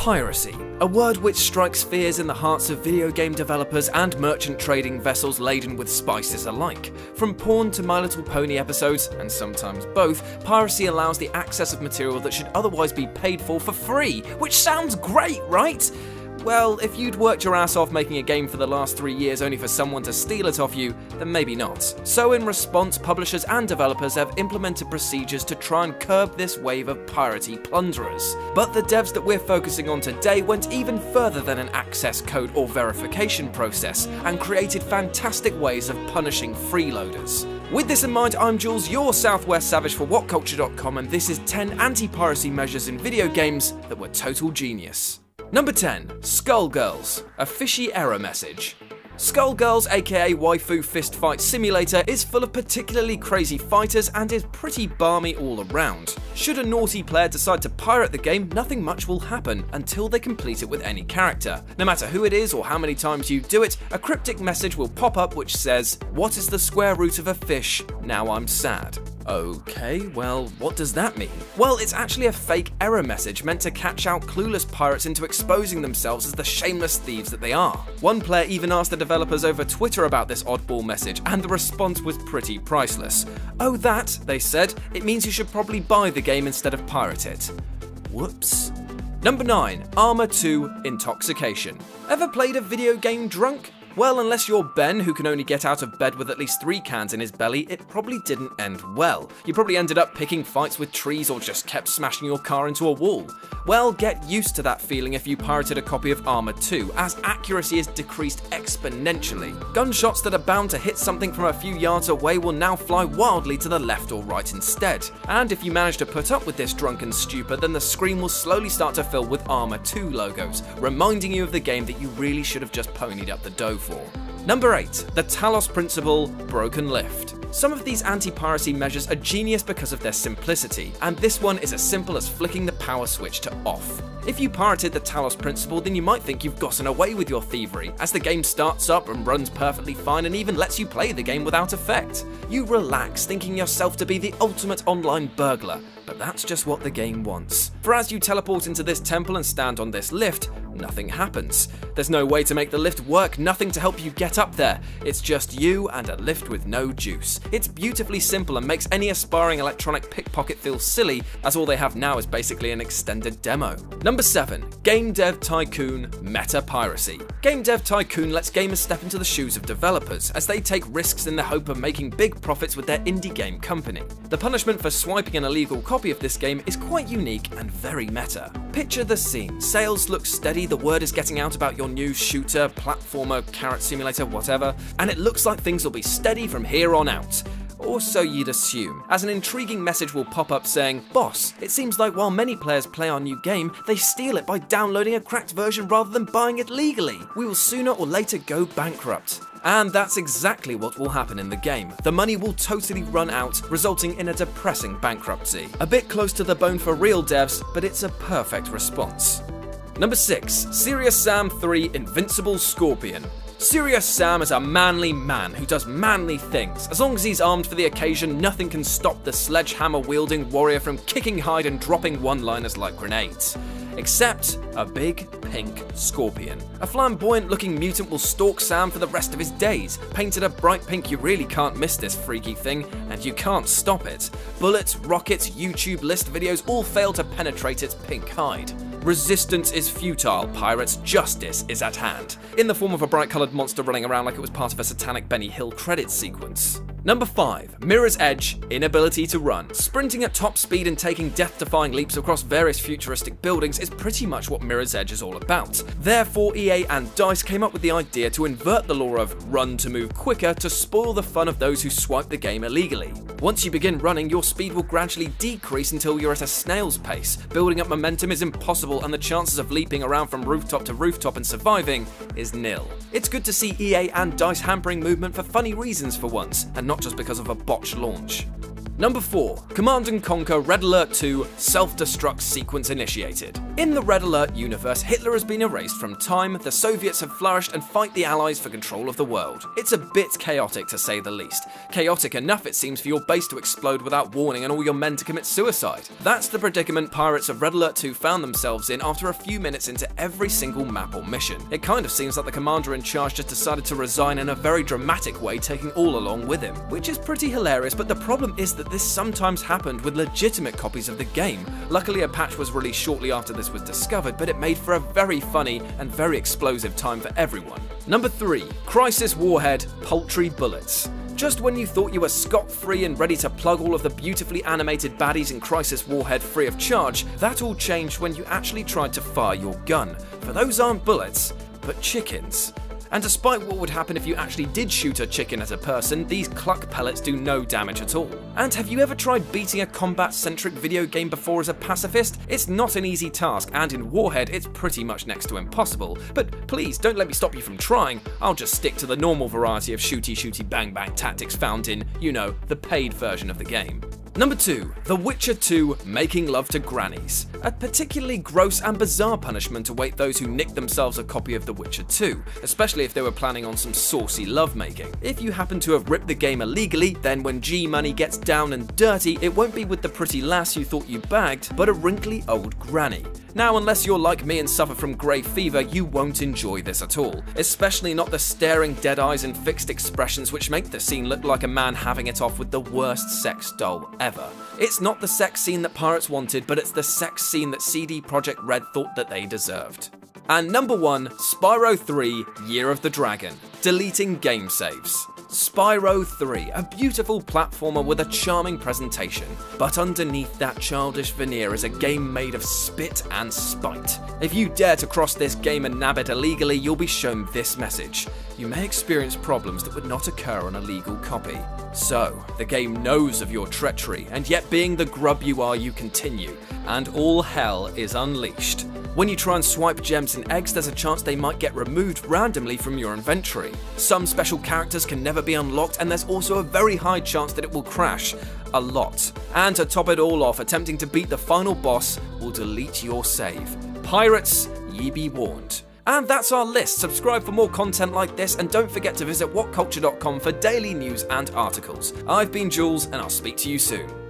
Piracy, a word which strikes fears in the hearts of video game developers and merchant trading vessels laden with spices alike. From porn to My Little Pony episodes, and sometimes both, piracy allows the access of material that should otherwise be paid for free, which sounds great, right? Well, if you'd worked your ass off making a game for the last 3 years only for someone to steal it off you, then maybe not. So in response, publishers and developers have implemented procedures to try and curb this wave of piratey plunderers. But the devs that we're focusing on today went even further than an access code or verification process, and created fantastic ways of punishing freeloaders. With this in mind, I'm Jules, your Southwest Savage for WhatCulture.com, and this is 10 anti-piracy measures in video games that were total genius. Number 10. Skullgirls, a fishy error message. Skullgirls, aka Waifu Fist Fight Simulator, is full of particularly crazy fighters and is pretty balmy all around. Should a naughty player decide to pirate the game, nothing much will happen until they complete it with any character. No matter who it is or how many times you do it, a cryptic message will pop up which says, "What is the square root of a fish? Now I'm sad." Okay, well, what does that mean? Well, it's actually a fake error message meant to catch out clueless pirates into exposing themselves as the shameless thieves that they are. One player even asked the developers over Twitter about this oddball message, and the response was pretty priceless. "Oh, that," they said, "it means you should probably buy the game instead of pirate it." Whoops. Number 9. Armor 2 Intoxication. Ever played a video game drunk? Well, unless you're Ben, who can only get out of bed with at least 3 cans in his belly, it probably didn't end well. You probably ended up picking fights with trees or just kept smashing your car into a wall. Well, get used to that feeling if you pirated a copy of Armor 2, as accuracy is decreased exponentially. Gunshots that are bound to hit something from a few yards away will now fly wildly to the left or right instead. And if you manage to put up with this drunken stupor, then the screen will slowly start to fill with Armor 2 logos, reminding you of the game that you really should have just ponied up the dough for. Number 8. The Talos Principle Broken Lift. Some of these anti-piracy measures are genius because of their simplicity, and this one is as simple as flicking the power switch to off. If you pirated the Talos Principle, then you might think you've gotten away with your thievery, as the game starts up and runs perfectly fine and even lets you play the game without effect. You relax, thinking yourself to be the ultimate online burglar, but that's just what the game wants. For as you teleport into this temple and stand on this lift, nothing happens. There's no way to make the lift work, nothing to help you get up there. It's just you and a lift with no juice. It's beautifully simple and makes any aspiring electronic pickpocket feel silly, as all they have now is basically an extended demo. Number 7. Game Dev Tycoon Meta Piracy. Game Dev Tycoon lets gamers step into the shoes of developers, as they take risks in the hope of making big profits with their indie game company. The punishment for swiping an illegal copy of this game is quite unique and very meta. Picture the scene. Sales look steady, the word is getting out about your new shooter, platformer, carrot simulator, whatever, and it looks like things will be steady from here on out. Or so you'd assume, as an intriguing message will pop up saying, "Boss, it seems like while many players play our new game, they steal it by downloading a cracked version rather than buying it legally. We will sooner or later go bankrupt." And that's exactly what will happen in the game. The money will totally run out, resulting in a depressing bankruptcy. A bit close to the bone for real devs, but it's a perfect response. Number 6. Serious Sam 3 Invincible Scorpion. Serious Sam is a manly man who does manly things. As long as he's armed for the occasion, nothing can stop the sledgehammer-wielding warrior from kicking hide and dropping one-liners like grenades. Except a big pink scorpion. A flamboyant-looking mutant will stalk Sam for the rest of his days. Painted a bright pink, you really can't miss this freaky thing, and you can't stop it. Bullets, rockets, YouTube list videos all fail to penetrate its pink hide. Resistance is futile, pirates, justice is at hand. In the form of a bright-coloured monster running around like it was part of a satanic Benny Hill credits sequence. Number 5. Mirror's Edge Inability to Run. Sprinting at top speed and taking death-defying leaps across various futuristic buildings is pretty much what Mirror's Edge is all about. Therefore, EA and DICE came up with the idea to invert the law of run to move quicker to spoil the fun of those who swipe the game illegally. Once you begin running, your speed will gradually decrease until you're at a snail's pace. Building up momentum is impossible, and the chances of leaping around from rooftop to rooftop and surviving is nil. It's good to see EA and DICE hampering movement for funny reasons for once, and not just because of a botched launch. Number 4. Command & Conquer Red Alert 2 Self-Destruct Sequence Initiated. In the Red Alert universe, Hitler has been erased from time, the Soviets have flourished and fight the Allies for control of the world. It's a bit chaotic to say the least. Chaotic enough, it seems, for your base to explode without warning and all your men to commit suicide. That's the predicament pirates of Red Alert 2 found themselves in after a few minutes into every single map or mission. It kind of seems like the commander in charge just decided to resign in a very dramatic way, taking all along with him. Which is pretty hilarious, but the problem is that this sometimes happened with legitimate copies of the game. Luckily, a patch was released shortly after this was discovered, but it made for a very funny and very explosive time for everyone. Number 3. Crisis Warhead Poultry Bullets. Just when you thought you were scot-free and ready to plug all of the beautifully animated baddies in Crisis Warhead free of charge, that all changed when you actually tried to fire your gun. For those aren't bullets, but chickens. And despite what would happen if you actually did shoot a chicken at a person, these cluck pellets do no damage at all. And have you ever tried beating a combat-centric video game before as a pacifist? It's not an easy task, and in Warhead it's pretty much next to impossible. But please, don't let me stop you from trying. I'll just stick to the normal variety of shooty bang bang tactics found in, you know, the paid version of the game. Number 2. The Witcher 2 Making Love to Grannies. A particularly gross and bizarre punishment await those who nick themselves a copy of The Witcher 2, especially if they were planning on some saucy lovemaking. If you happen to have ripped the game illegally, then when G-Money gets down and dirty, it won't be with the pretty lass you thought you bagged, but a wrinkly old granny. Now, unless you're like me and suffer from grey fever, you won't enjoy this at all. Especially not the staring dead eyes and fixed expressions which make the scene look like a man having it off with the worst sex doll ever. It's not the sex scene that pirates wanted, but it's the sex scene that CD Projekt Red thought that they deserved. And number 1, Spyro 3 Year of the Dragon. Deleting game saves. Spyro 3, a beautiful platformer with a charming presentation, but underneath that childish veneer is a game made of spit and spite. If you dare to cross this game and nab it illegally, you'll be shown this message. You may experience problems that would not occur on a legal copy. So, the game knows of your treachery, and yet being the grub you are, you continue, and all hell is unleashed. When you try and swipe gems and eggs, there's a chance they might get removed randomly from your inventory. Some special characters can never be unlocked, and there's also a very high chance that it will crash. A lot. And to top it all off, attempting to beat the final boss will delete your save. Pirates, ye be warned. And that's our list. Subscribe for more content like this, and don't forget to visit whatculture.com for daily news and articles. I've been Jules, and I'll speak to you soon.